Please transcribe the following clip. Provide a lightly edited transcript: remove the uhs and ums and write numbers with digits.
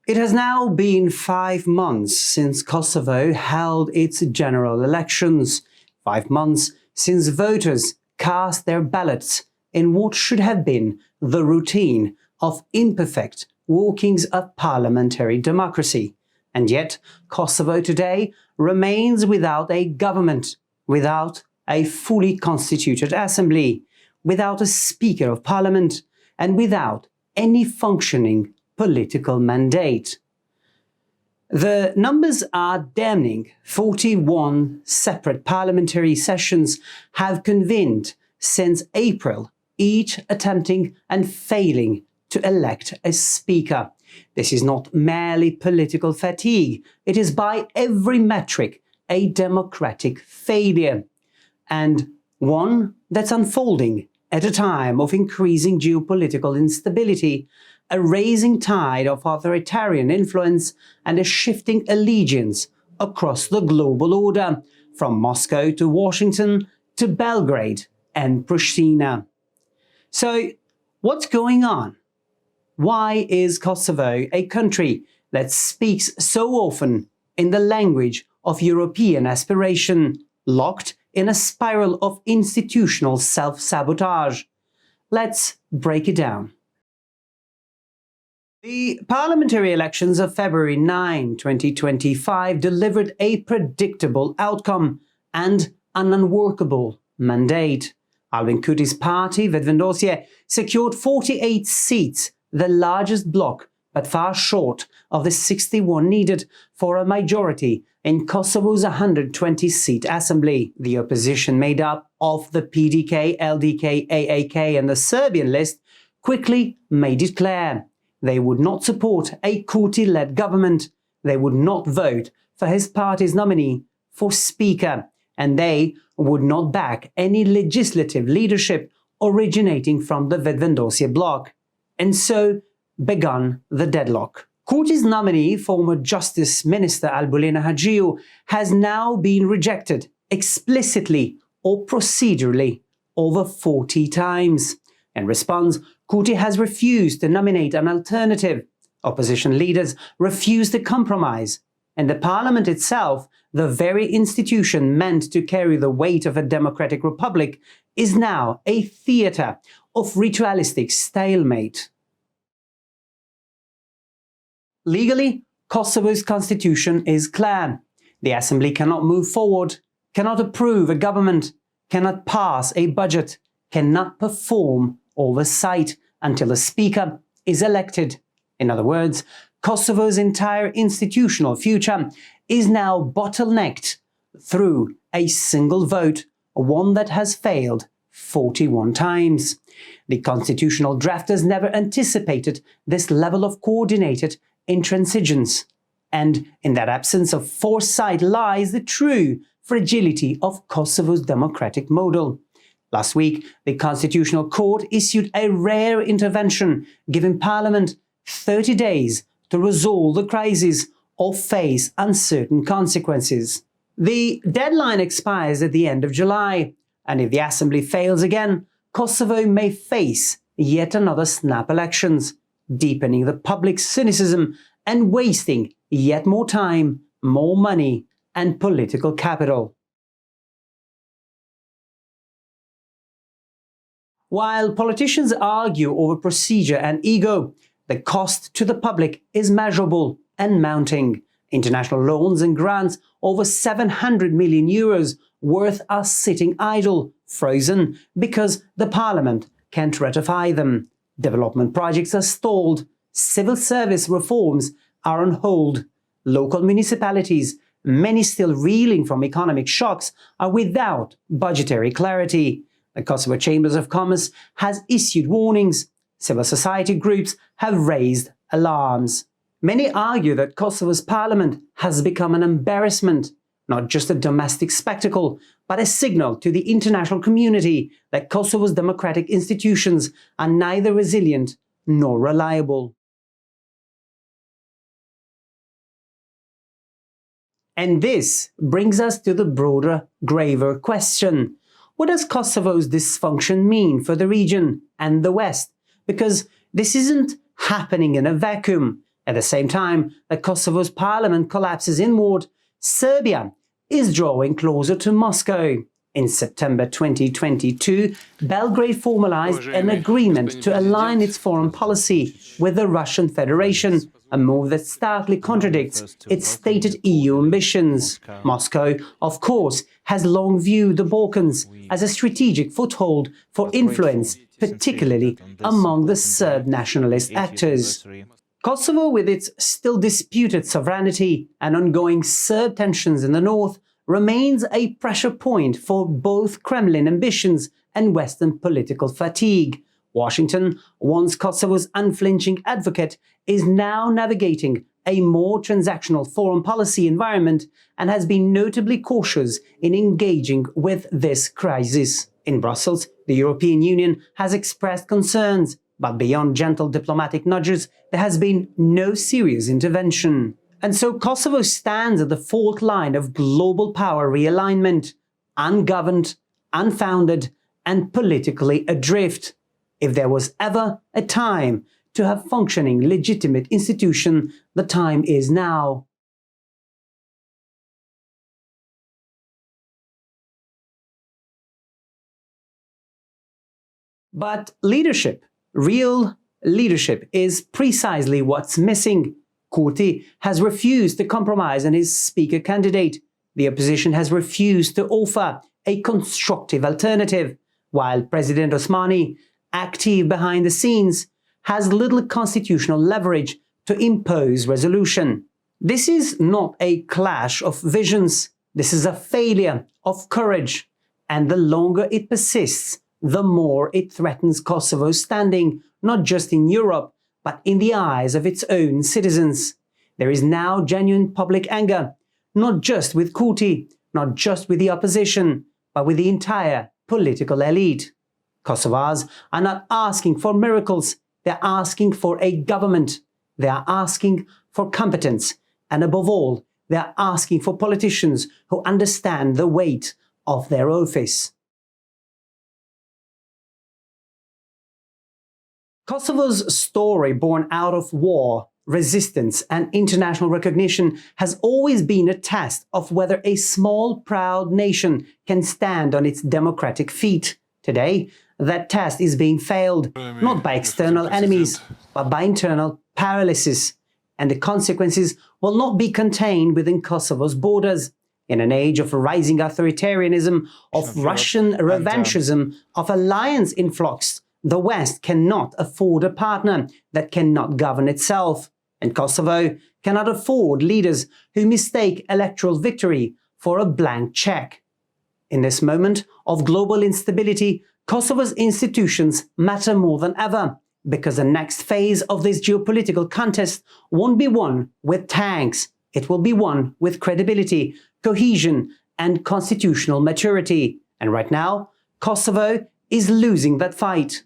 It has now been 5 months since Kosovo held its general elections, 5 months since voters cast their ballots in what should have been the routine of imperfect workings of parliamentary democracy. And yet, Kosovo today remains without a government, without a fully constituted assembly, without a Speaker of Parliament, and without any functioning political mandate. The numbers are damning. 41 separate parliamentary sessions have convened since April, each attempting and failing to elect a speaker. This is not merely political fatigue, it is by every metric a democratic failure, and one that's unfolding at a time of increasing geopolitical instability, a rising tide of authoritarian influence, and a shifting allegiance across the global order, from Moscow to Washington to Belgrade and Pristina. So, what's going on? Why is Kosovo a country that speaks so often in the language of European aspiration, locked in a spiral of institutional self-sabotage? Let's break it down. The parliamentary elections of February 9, 2025 delivered a predictable outcome and an unworkable mandate. Albin Kurti's party, Vetëvendosje, secured 48 seats, the largest bloc, but far short of the 61 needed for a majority in Kosovo's 120-seat assembly. The opposition, made up of the PDK, LDK, AAK and the Serbian list, quickly made it clear they would not support a Kurti-led government, they would not vote for his party's nominee for speaker, and they would not back any legislative leadership originating from the Vetëvendosje bloc. And so began the deadlock. Kurti's nominee, former Justice Minister Albulena Hagiu, has now been rejected explicitly or procedurally over 40 times. In response, Kurti has refused to nominate an alternative. Opposition leaders refused to compromise. And the parliament itself, the very institution meant to carry the weight of a democratic republic, is now a theatre of ritualistic stalemate. Legally, Kosovo's constitution is clear. The assembly cannot move forward, cannot approve a government, cannot pass a budget, cannot perform oversight until a speaker is elected. In other words, Kosovo's entire institutional future is now bottlenecked through a single vote, one that has failed 41 times. The constitutional drafters never anticipated this level of coordinated intransigence, and in that absence of foresight lies the true fragility of Kosovo's democratic model. Last week, the Constitutional Court issued a rare intervention, giving Parliament 30 days to resolve the crisis or face uncertain consequences. The deadline expires at the end of July, and if the Assembly fails again, Kosovo may face yet another snap elections, deepening the public cynicism and wasting yet more time, more money, and political capital. While politicians argue over procedure and ego, the cost to the public is measurable and mounting. International loans and grants over 700 million euros worth are sitting idle, frozen, because the parliament can't ratify them. Development projects are stalled. Civil service reforms are on hold. Local municipalities, many still reeling from economic shocks, are without budgetary clarity. The Kosovo Chambers of Commerce has issued warnings. Civil society groups have raised alarms. Many argue that Kosovo's parliament has become an embarrassment, not just a domestic spectacle, but a signal to the international community that Kosovo's democratic institutions are neither resilient nor reliable. And this brings us to the broader, graver question. What does Kosovo's dysfunction mean for the region and the West? Because this isn't happening in a vacuum. At the same time that Kosovo's parliament collapses inward, Serbia is drawing closer to Moscow. In September 2022, Belgrade formalized an agreement to align its foreign policy with the Russian Federation, a move that starkly contradicts its stated EU ambitions. Moscow, of course, has long viewed the Balkans as a strategic foothold for influence, particularly among the Serb nationalist actors. Kosovo, with its still disputed sovereignty and ongoing Serb tensions in the north, remains a pressure point for both Kremlin ambitions and Western political fatigue. Washington, once Kosovo's unflinching advocate, is now navigating a more transactional foreign policy environment and has been notably cautious in engaging with this crisis. In Brussels, the European Union has expressed concerns, but beyond gentle diplomatic nudges, there has been no serious intervention. And so Kosovo stands at the fault line of global power realignment, ungoverned, unfounded, and politically adrift. If there was ever a time to have functioning, legitimate institution, the time is now. But leadership, real leadership, is precisely what's missing. Kurti has refused to compromise on his speaker candidate. The opposition has refused to offer a constructive alternative, while President Osmani, active behind the scenes, has little constitutional leverage to impose resolution. This is not a clash of visions. This is a failure of courage. And the longer it persists, the more it threatens Kosovo's standing, not just in Europe, but in the eyes of its own citizens. There is now genuine public anger, not just with Kurti, not just with the opposition, but with the entire political elite. Kosovars are not asking for miracles, they're asking for a government. They are asking for competence, and above all, they are asking for politicians who understand the weight of their office. Kosovo's story, born out of war, resistance, and international recognition, has always been a test of whether a small, proud nation can stand on its democratic feet. Today, that test is being failed, not by external enemies, but by internal paralysis. And the consequences will not be contained within Kosovo's borders. In an age of rising authoritarianism, of Russian revanchism, of alliance influx, the West cannot afford a partner that cannot govern itself. And Kosovo cannot afford leaders who mistake electoral victory for a blank check. In this moment of global instability, Kosovo's institutions matter more than ever, because the next phase of this geopolitical contest won't be won with tanks. It will be won with credibility, cohesion, and constitutional maturity. And right now, Kosovo is losing that fight.